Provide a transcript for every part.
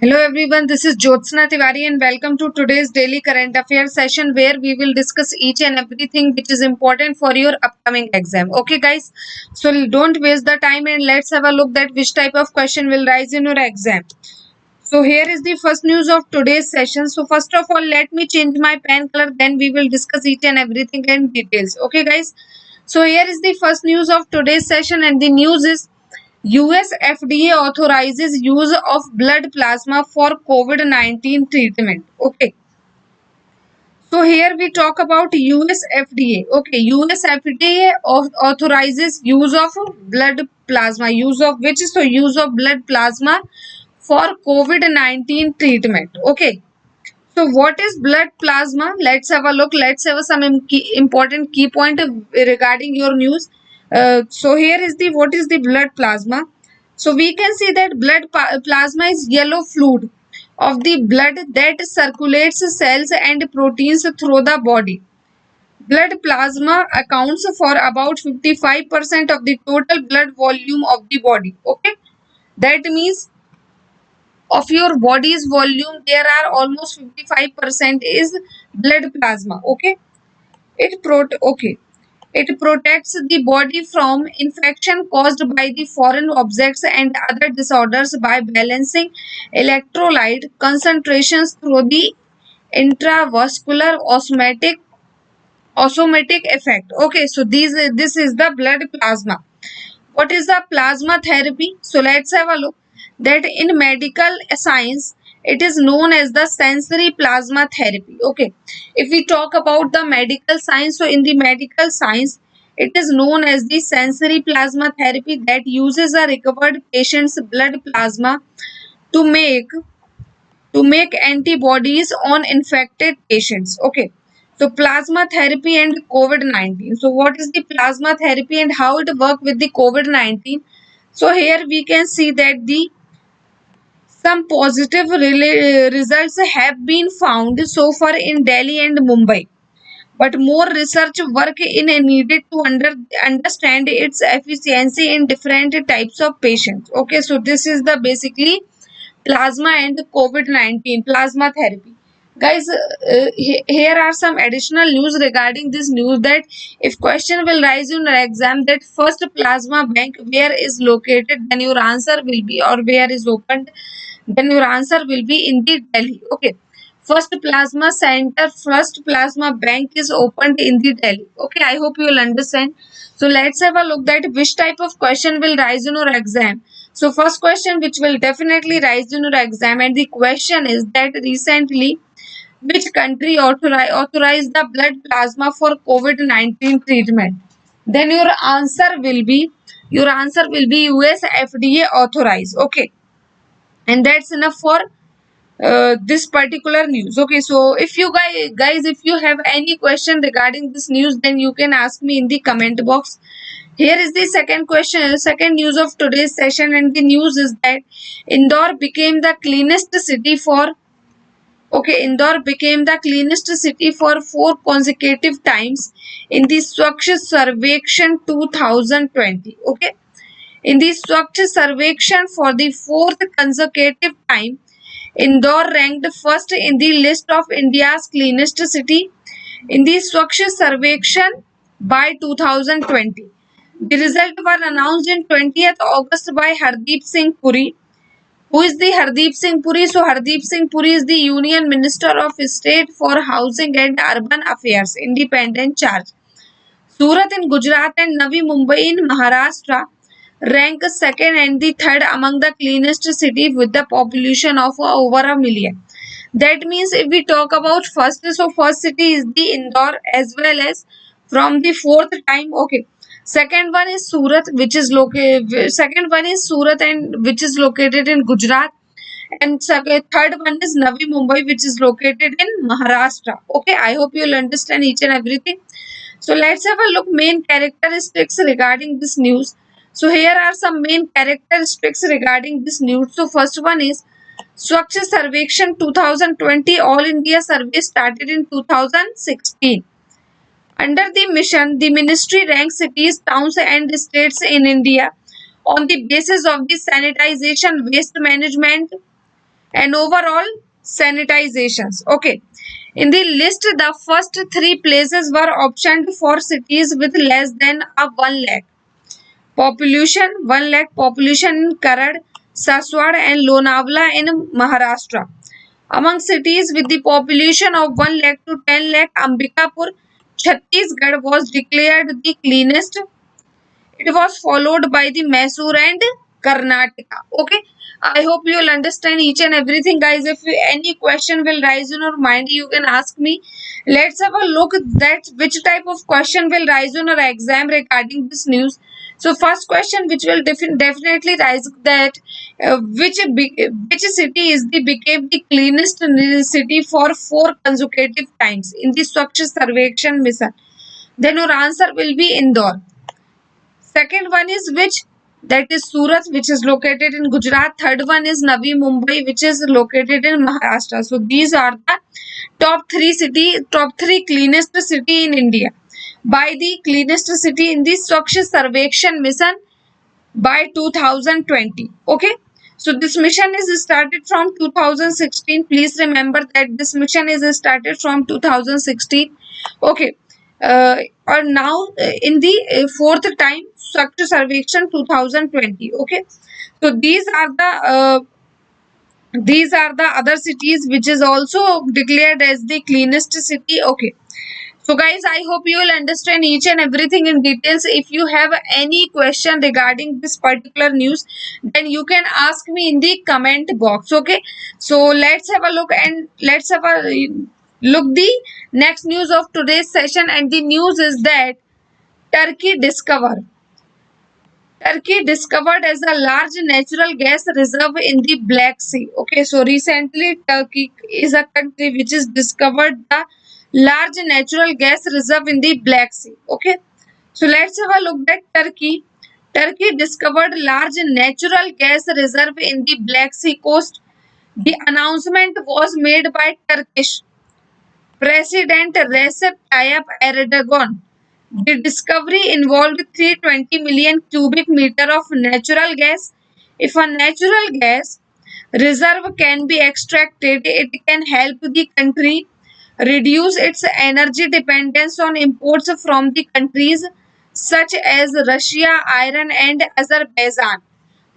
Hello everyone, this is Jyotsna Tiwari and welcome to today's daily current affairs session where we will discuss each and everything which is important for your upcoming exam. Okay guys, so don't waste the time and let's have a look at which type of question will rise in your exam. So here is the first news of today's session. So first of all, let me change my pen color, then we will discuss each and everything in details. Okay guys, so here is the first news of today's session and the news is US FDA authorizes use of blood plasma for COVID-19 treatment. Okay. So here we talk about US FDA. Okay, US FDA authorizes use of blood plasma. Use of which is use of blood plasma for COVID-19 treatment. Okay. So what is blood plasma? Let's have a look. Let's have some important key point regarding your news. So here is the what is the blood plasma. So we can see that plasma is yellow fluid of the blood that circulates cells and proteins through the body. Blood plasma accounts for about 55% of the total blood volume of the body. Okay, that means of your body's volume there are almost 55% is blood plasma. Okay, it protects the body from infection caused by the foreign objects and other disorders by balancing electrolyte concentrations through the intravascular osmotic effect. Okay, so this is the blood plasma. What is the plasma therapy? So let's have a look that in medical science it is known as the sensory plasma therapy. Okay, if we talk about the medical science, so in the medical science it is known as the sensory plasma therapy that uses a recovered patient's blood plasma to make antibodies on infected patients. Okay, so plasma therapy and COVID-19. So what is the plasma therapy and how it work with the COVID-19? So here we can see that the some positive results have been found so far in Delhi and Mumbai, but more research work in needed to understand its efficiency in different types of patients. Okay, so this is the basically plasma and COVID-19 plasma therapy. Guys, here are some additional news regarding this news that if question will rise in your exam that first plasma bank where is located, then your answer will be or where is opened, then your answer will be in the Delhi. Okay. First plasma bank is opened in the Delhi. Okay, I hope you will understand. So let's have a look at which type of question will rise in your exam. So first question which will definitely rise in your exam and the question is that recently which country authorized the blood plasma for COVID-19 treatment? Then your answer will be US FDA authorized. Okay, and that's enough for this particular news. Okay, so if you guys if you have any question regarding this news, then you can ask me in the comment box. Here is the second news of today's session, and the news is that Indore became the cleanest city for Indore became the cleanest city for four consecutive times in the Swachh Sarvekshan 2020. Okay, in the Swachh Sarvekshan for the fourth consecutive time, Indore ranked first in the list of India's cleanest city in the Swachh Sarvekshan by 2020. The results were announced in 20th August by Hardeep Singh Puri. Who is the Hardeep Singh Puri? So Hardeep Singh Puri is the Union Minister of State for Housing and Urban Affairs, independent charge. Surat in Gujarat and Navi Mumbai in Maharashtra rank second and the third among the cleanest city with the population of over a million. That means if we talk about first, so first city is the Indore as well as from the fourth time. Okay. Second one is Surat, which is located. Second one is Surat and which is located in Gujarat, and third one is Navi Mumbai, which is located in Maharashtra. Okay, I hope you'll understand each and everything. So let's have a look main characteristics regarding this news. So here are some main characteristics regarding this news. So first one is Swachh Sarvekshan 2020 All India Survey started in 2016. Under the mission, the ministry ranks cities, towns and states in India on the basis of the sanitization, waste management, and overall sanitizations. Okay. In the list, the first three places were optioned for cities with less than a 1 lakh population, 1 lakh population in Karad, Saswad and Lonavala in Maharashtra. Among cities with the population of 1 lakh to 10 lakh, Ambikapur, Chhattisgarh was declared the cleanest. It was followed by the Mysore and Karnataka. Okay. I hope you will understand each and everything, guys. If any question will rise in your mind, you can ask me. Let's have a look at that which type of question will rise in your exam regarding this news. So, first question which will definitely rise that which city is the became the cleanest city for 4 consecutive times in the Swachh Sarvekshan mission. Then your answer will be Indore. Second one is which? That is Surat, which is located in Gujarat. Third one is Navi Mumbai, which is located in Maharashtra. So these are the top three cleanest city in India. By the cleanest city in the Swachh Sarvekshan mission by 2020. Okay. So this mission is started from 2016. Please remember that this mission is started from 2016. Okay. Or now in the fourth time Swachh Sarvekshan 2020. Okay. So these are the other cities which is also declared as the cleanest city. Okay. So guys, I hope you will understand each and everything in details. If you have any question regarding this particular news, then you can ask me in the comment box. Okay. So let's have a look and let's have a look the next news of today's session. And the news is that Turkey discover. Turkey discovered as a large natural gas reserve in the Black Sea. Okay, so recently Turkey is a country which has discovered the large natural gas reserve in the Black Sea. Okay, so let's have a look at Turkey. Turkey discovered large natural gas reserve in the Black Sea coast. The announcement was made by Turkish President Recep Tayyip Erdogan. The discovery involved 320 million cubic meter of natural gas. If a natural gas reserve can be extracted, it can help the country reduce its energy dependence on imports from the countries such as Russia, Iran, and Azerbaijan.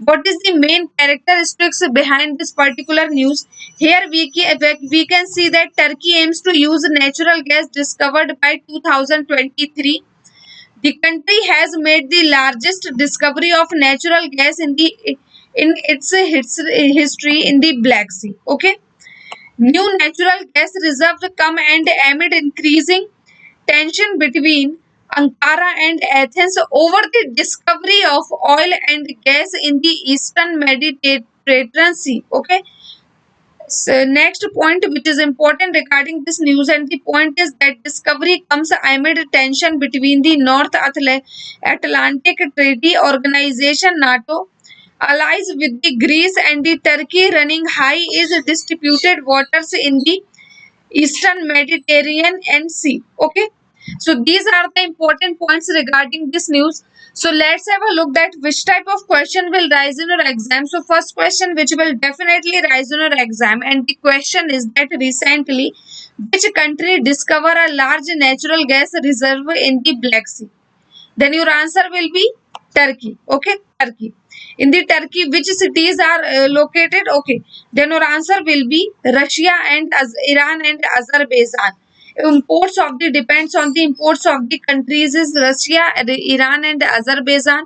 What is the main characteristics behind this particular news? Here we can see that Turkey aims to use natural gas discovered by 2023. The country has made the largest discovery of natural gas in its history in the Black Sea. Okay, new natural gas reserves come and amid increasing tension between Ankara and Athens over the discovery of oil and gas in the Eastern Mediterranean Sea. Okay, so next point which is important regarding this news, and the point is that discovery comes amid tension between the Atlantic Treaty Organization NATO allies with the Greece and the Turkey running high is distributed waters in the Eastern Mediterranean and Sea. Okay. So these are the important points regarding this news. So let's have a look that which type of question will rise in your exam. So first question which will definitely rise in your exam, and the question is that recently which country discover a large natural gas reserve in the Black Sea? Then your answer will be Turkey. Okay, Turkey. In the Turkey, which cities are located? Okay, then your answer will be Russia and Iran and Azerbaijan. Imports of the depends on the imports of the countries is Russia, Iran and Azerbaijan.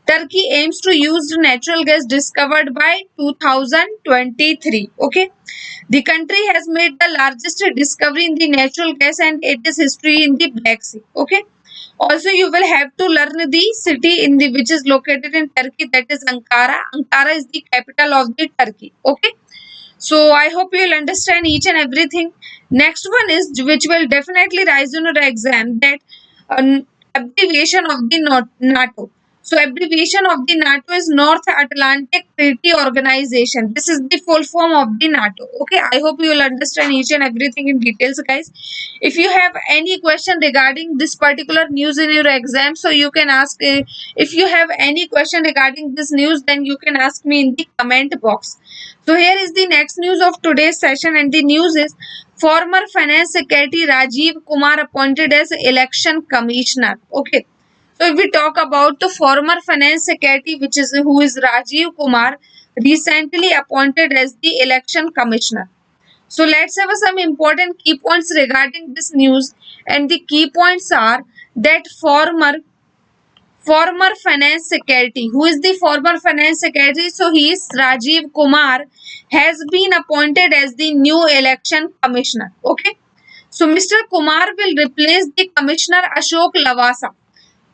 Turkey aims to use natural gas discovered by 2023. Okay, the country has made the largest discovery in the natural gas and it is history in the Black Sea. Okay. Also, you will have to learn the city in the which is located in Turkey, that is Ankara. Ankara is the capital of the Turkey. Okay. So I hope you will understand each and everything. Next one is which will definitely rise in your exam, that abbreviation of the NATO. So abbreviation of the NATO is North Atlantic Treaty Organization. This is the full form of the NATO. Okay, I hope you will understand each and everything in details, guys. If you have any question regarding this particular news in your exam, so you can ask. If you have any question regarding this news, then you can ask me in the comment box. So here is the next news of today's session, and the news is former Finance Secretary Rajiv Kumar appointed as Election Commissioner. Okay. So if we talk about the former finance secretary, which is who is Rajiv Kumar, recently appointed as the election commissioner. So let's have some important key points regarding this news, and the key points are that former finance secretary, who is the former finance secretary, so he is Rajiv Kumar, has been appointed as the new election commissioner. Okay, so Mr. Kumar will replace the commissioner Ashok Lavasa.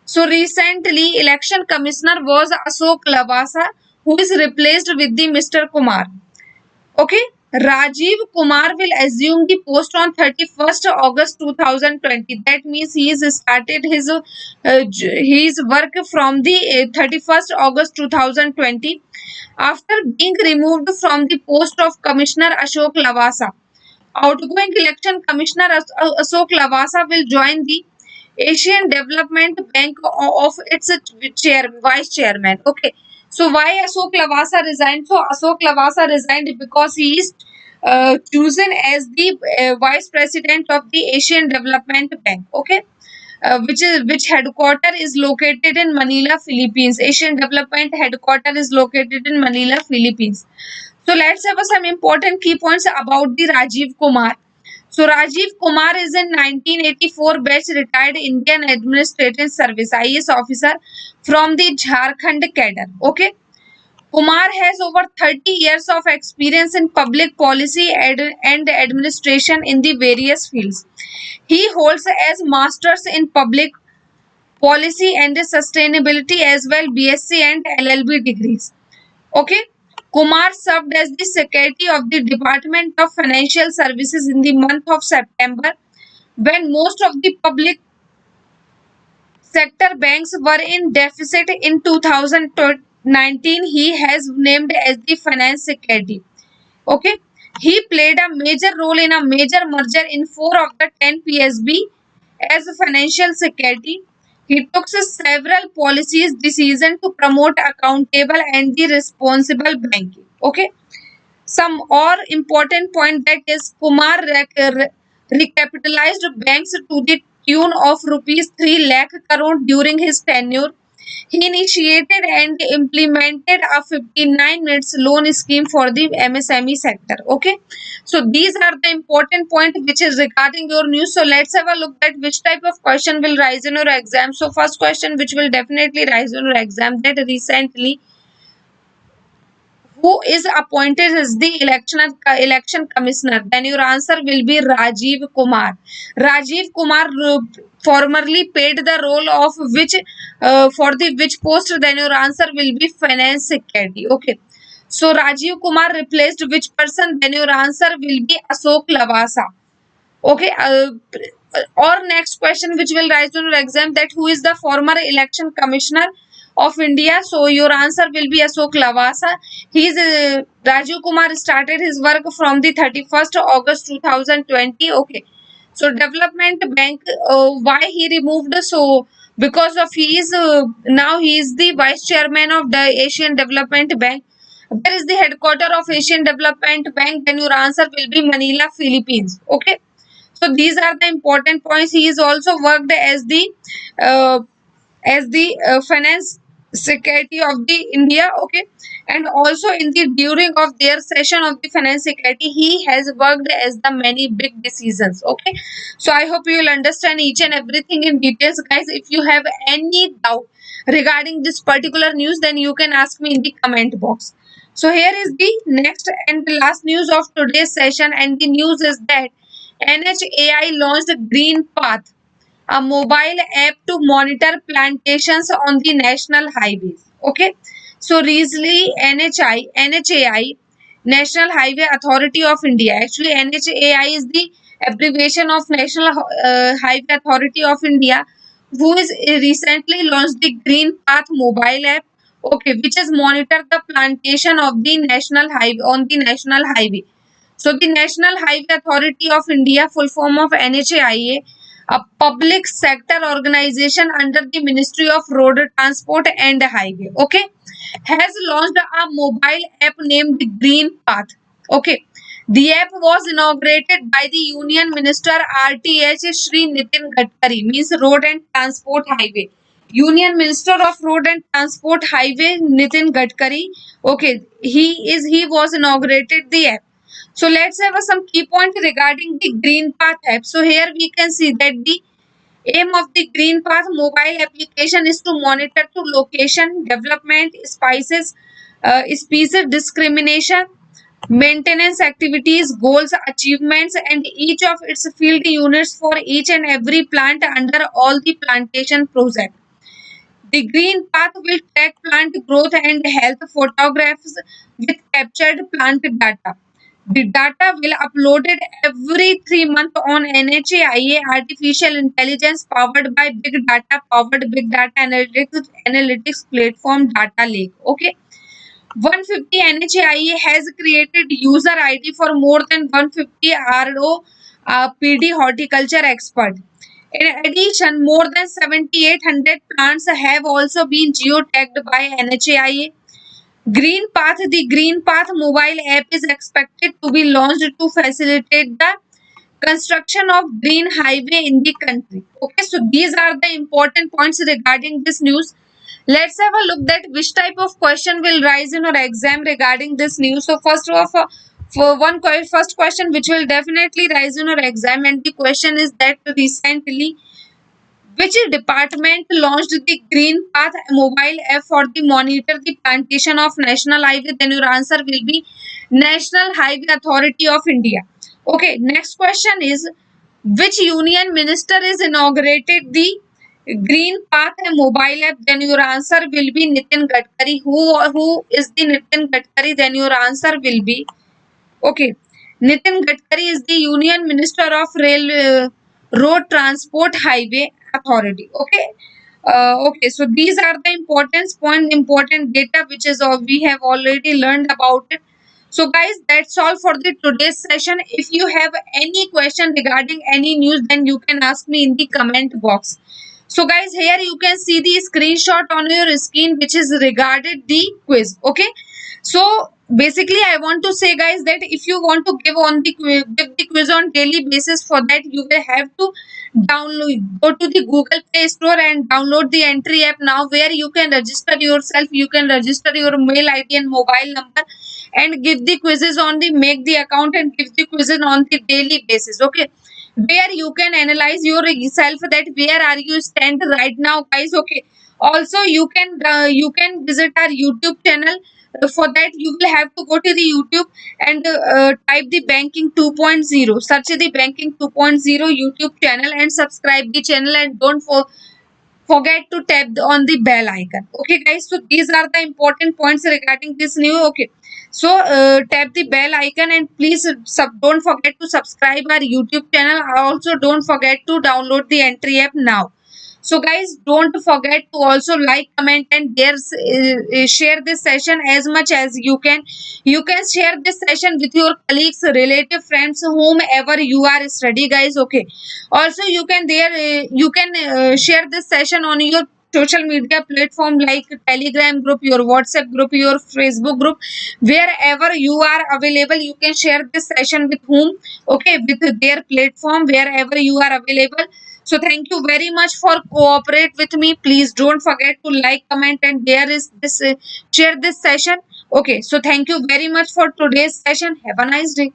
So recently, election commissioner was Ashok Lavasa, who is replaced with the Mr. Kumar. Okay, Rajiv Kumar will assume the post on 31st August 2020. That means he has started his work from the 31st August 2020 after being removed from the post of Commissioner Ashok Lavasa. Outgoing election commissioner Ashok Lavasa will join the Asian Development Bank of its vice chairman. Okay, so why Ashok Lavasa resigned? So Ashok Lavasa resigned because he is chosen as the vice president of the Asian Development Bank. Okay, which headquarter is located in Manila, Philippines. Asian Development headquarter is located in Manila, Philippines. So let's have some important key points about the Rajiv Kumar. So Rajiv Kumar is in 1984 batch retired Indian Administrative Service IAS officer from the Jharkhand cadre. Okay. Kumar has over 30 years of experience in public policy and administration in the various fields. He holds as masters in public policy and sustainability as well BSc and LLB degrees. Okay. Kumar served as the secretary of the Department of Financial Services in the month of September when most of the public sector banks were in deficit in 2019. He has named as the finance secretary. Okay. He played a major role in a major merger in 4 of the 10 PSB as a financial secretary. He took several policies decisions to promote accountable and the responsible banking. Okay. Some or important point that is Kumar recapitalized banks to the tune of rupees 3 lakh crore during his tenure. He initiated and implemented a 59 minutes loan scheme for the MSME sector. Okay, so these are the important point which is regarding your news. So let's have a look at which type of question will rise in your exam. So first question which will definitely rise in your exam, that recently who is appointed as the election commissioner, then your answer will be Rajiv Kumar. Rajiv Kumar formerly paid the role of which for the which post, then your answer will be finance secretary. Okay, so Rajiv Kumar replaced which person, then your answer will be Ashok Lavasa. Okay, or next question which will rise on your exam, that who is the former election commissioner of India. So your answer will be Ashok Lavasa. He is Rajiv Kumar started his work from the 31st August 2020. Okay, so development bank, why he removed? So because of he is now he is the vice chairman of the Asian Development Bank. Where is the headquarter of Asian Development Bank? Then your answer will be Manila, Philippines. Okay, so these are the important points. He is also worked uh, as the finance secretary of the India. Okay, and also in the during of their session of the finance secretary, he has worked as the many big decisions. Okay, so I hope you will understand each and everything in details, guys. If you have any doubt regarding this particular news, then you can ask me in the comment box. So here is the next and the last news of today's session, and the news is that NHAI launched Green Path, a mobile app to monitor plantations on the national highways. Okay, so recently NHAI, National Highway Authority of India. Actually, NHAI is the abbreviation of National Highway Authority of India, who is recently launched the Green Path mobile app, okay, which is monitor the plantation of the national highway on the national highway. So the National Highway Authority of India, full form of NHAIA, a public sector organization under the Ministry of Road Transport and Highway, okay, has launched a mobile app named Green Path. Okay, the app was inaugurated by the Union Minister RTH Shri Nitin Gadkari, means Road and Transport Highway. Union Minister of Road and Transport Highway Nitin Gadkari. Okay, he was inaugurated the app. So let's have some key points regarding the Green Path app. So here we can see that the aim of the Green Path mobile application is to monitor to location, development, species discrimination, maintenance activities, goals, achievements, and each of its field units for each and every plant under all the plantation project. The Green Path will track plant growth and health photographs with captured plant data. The data will uploaded every 3 months on NHAIA artificial intelligence powered big data analytics platform data lake. Okay. 150 NHAIA has created user ID for more than 150 RO PD horticulture expert. In addition, more than 7,800 plants have also been geotagged by NHAIA. Green Path, the Green Path mobile app is expected to be launched to facilitate the construction of green highway in the country. Okay, so these are the important points regarding this news. Let's have a look that which type of question will rise in our exam regarding this news. So first of all, first question which will definitely rise in our exam, and the question is that recently which department launched the Green Path mobile app for the monitor the plantation of national highway? Then your answer will be National Highway Authority of India. Okay, next question is which union minister is inaugurated the Green Path mobile app? Then your answer will be Nitin Gadkari. Who is the Nitin Gadkari? Then your answer will be okay. Nitin Gadkari is the Union Minister of Road Transport Highway Authority. Okay. Okay, so these are the important data which is all we have already learned about it. So guys, that's all for the today's session. If you have any question regarding any news, then you can ask me in the comment box. So guys, here you can see the screenshot on your screen which is regarded the quiz. Okay, so basically I want to say guys that if you want to give the quiz on daily basis, for that you will have to go to the Google Play Store and download the entry app now, where you can register yourself, you can register your mail ID and mobile number and give the quizzes on the make the account and give the quizzes on the daily basis. Okay, where you can analyze yourself that where are you stand right now guys. Okay, also you can visit our YouTube channel. For that you will have to go to the YouTube and type the banking 2.0, search the banking 2.0 YouTube channel and subscribe the channel, and don't forget to tap on the bell icon. Okay guys, so these are the important points regarding this new. Okay, so tap the bell icon and please don't forget to subscribe our YouTube channel. Also don't forget to download the entry app now. So guys, don't forget to also like, comment, and share this session as much as you can. You can share this session with your colleagues, relative, friends, whomever you are study guys. Okay, also you can share this session on your social media platform like Telegram group, your WhatsApp group, your Facebook group, wherever you are available. You can share this session with whom, okay, with their platform, wherever you are available. So thank you very much for cooperate with me. Please don't forget to like, comment, and there is this share this session. Okay, so thank you very much for today's session. Have a nice day.